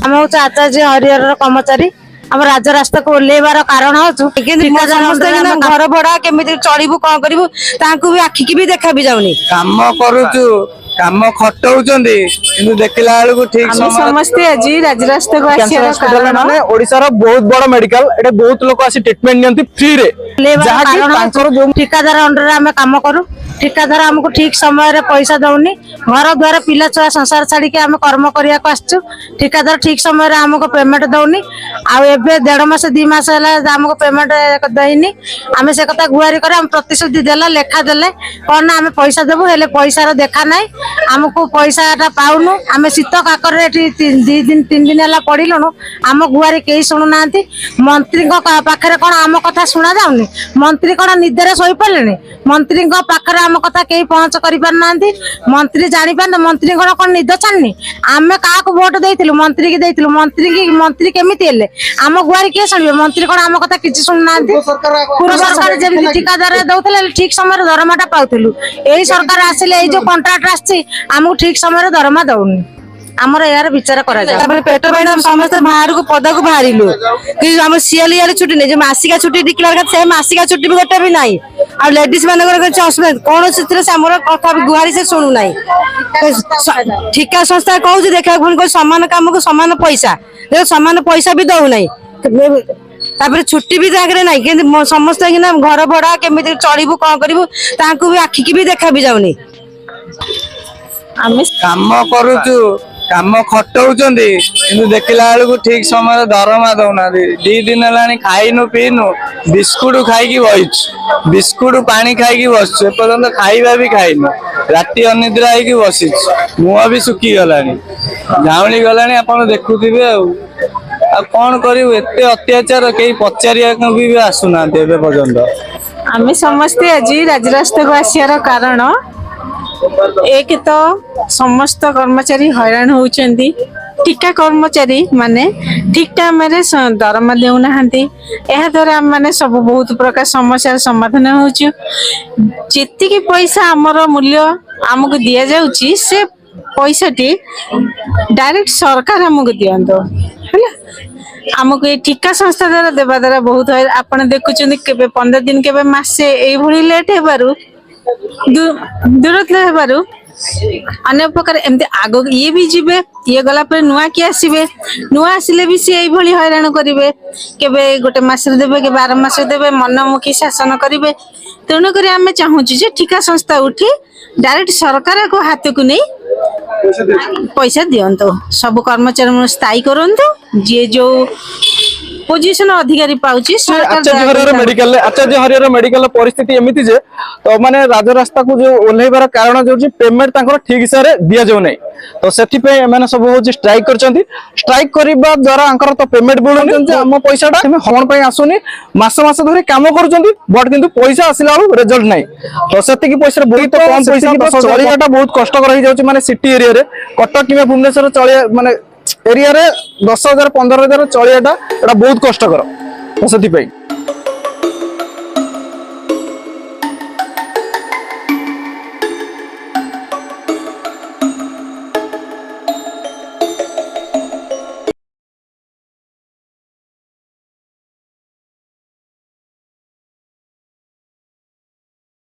आम हूँ आचार्य हरिहर कर्मचारी आम राजरास्ता को ओह्लैबार कारण घर भड़ा केमी चलू कौन करूँ भी आखिकी भी देखा भी जाऊनी काम करुचु काम खटौचंदी किंतु देखिला बेलू ठीक समस्ते आज राजरास्ता को कैंसर हॉस्पिटल माने ओडिसा रो बहुत बड़ मेडिकल एटे बहुत लोग आसी ट्रीटमेंट नियंती फ्री रे जहा कि तांकर जो ठिकादार अंडर आम काम करूँ ठिकादार आमको ठीक समय पैसा दौनी घर द्वार पिला छुआ संसार छाड़ी आम कर्म करने को आसचु ठिकादार ठीक समय आमको पेमेंट दौनी आबे 1.5 मास 2 मास आमको पेमेंट देनी आम से कथा गुहारी कर प्रतिश्रुति देला लेखा देले कौन ना आम पैसा देवु हेले पैसार देखा ना आमको पैसा पाऊनु आम शीत काकर 2 दिन 3 दिन है पड़िलुनु आम गुहारी कहीं शुणुना मंत्री पाखे कौन आम कथा शुणा जाऊनी मंत्री कौन निदे शोई पारे मंत्री पाखे आम कथा कहीं पहुंच कर मंत्री जानी पार मंत्री कौन निद छानी आम क्या भोट देलु मंत्री की मंत्री केमी आम गुहारी किए शुणे मंत्री कौन आम कथा किसी शुणुना पूर्व सरकार जमी ठिकादार दौले ठीक समय दरमाटा पाऊलु यही सरकार आसिले जो कंट्राक्ट आमको ठीक समय दरमा दौनी आमर यार विचार करा जाए पेट पाई समस्त बाहर को पदा को बाहर आम सीएल इे छुट्टी नहीं जो मासिका छुट्टी डिक्लेयर से मासिका छुट्टी भी गोटे भी नहीं आ लेडीज मान असुविधा कौन आमर कथा गुहारी से शुणु ना ठिका संस्था कहूँ देखा कोई सामान कम को सामान पैसा देख सामान पैसा भी दौना तापर छुट्टी भी जागे ना कि समस्त घर भड़ा केमी चलू कौन करूँ भी आखिकी भी देखा भी जाऊनी काम करुचु काम खटौचंदी किंतु देखिला बेलू ठीक समय दरमा दौना 2 दिन है खाइनु पीनु बिस्कुट खाई बहीचु बिस्कुट पानी खाई बसु एपर्तंत खाइबा भी खाइनु राति अनिद्रा होगी बसी मुह भी सुखी गला झाउली गला आप देखुवे आ कौन करू एत अत्याचार कहीं पचारिया भी आसुना पर्यंत आम समस्ते आज राजरास्ता को आसार कारण एक तो समस्त कर्मचारी हैरान होउचंदी टीका कर्मचारी माने ठीक टाइम रे दरमा देउना हंती एहा द्वारा हम माने सब बहुत प्रकार समस्या समाधान होउछु जेति की पैसा हमर मूल्य हमको दिया जाउची से पैसाटी डायरेक्ट सरकार हमको दियंतो हैला हमको ये टीका संस्था द्वारा देवा द्वारा बहुत आपण देखुचंदी केबे 15 दिन केबे मासे एई भली लेट हेबारु दूरत हेबारु अनेक प्रकार एमती आग ये भी जीवे ये गला पर नुआ कि आसबे नुआ आसिले भी सी एई हैरान करेंगे केबे गोटे मास देवे के 12 मास देवे मनमुखी शासन करेंगे तेणुक आम चाहूँ ठिका संस्था उठी डायरेक्ट सरकार को हाथ को नहीं पैसा दिंतु सब कर्मचारी स्थायी करंतु जी जो पोजीशन अधिकारी पाउची आचार्य हरिहर मेडिकल परिस्थिति एमिति जे तो माने राजरास्ता को जो ओल्हेबार कारण जो पेमेंट तांकर ठीक हिसाब रे दिया जाउ नै तो सेठी पे एमाने सब हो स्ट्राइक करचंती स्ट्राइक करबा द्वारा अंकर तो पेमेंट बोलुन हम पैसाटा हम हवन पई आसुनी मास मास धरि काम करचंती बट किंतु पैसा आसिला रिजल्ट नै तो सेति की पैसा बहुत कम पैसा चलियाटा बहुत कष्टकर हो जाउची माने सिटी एरिया रे कटक किबा भुवनेश्वर चलिया माने एरिया रे 10,000 15,000 चलियाटा एटा बहुत कष्टकर तो सेति पई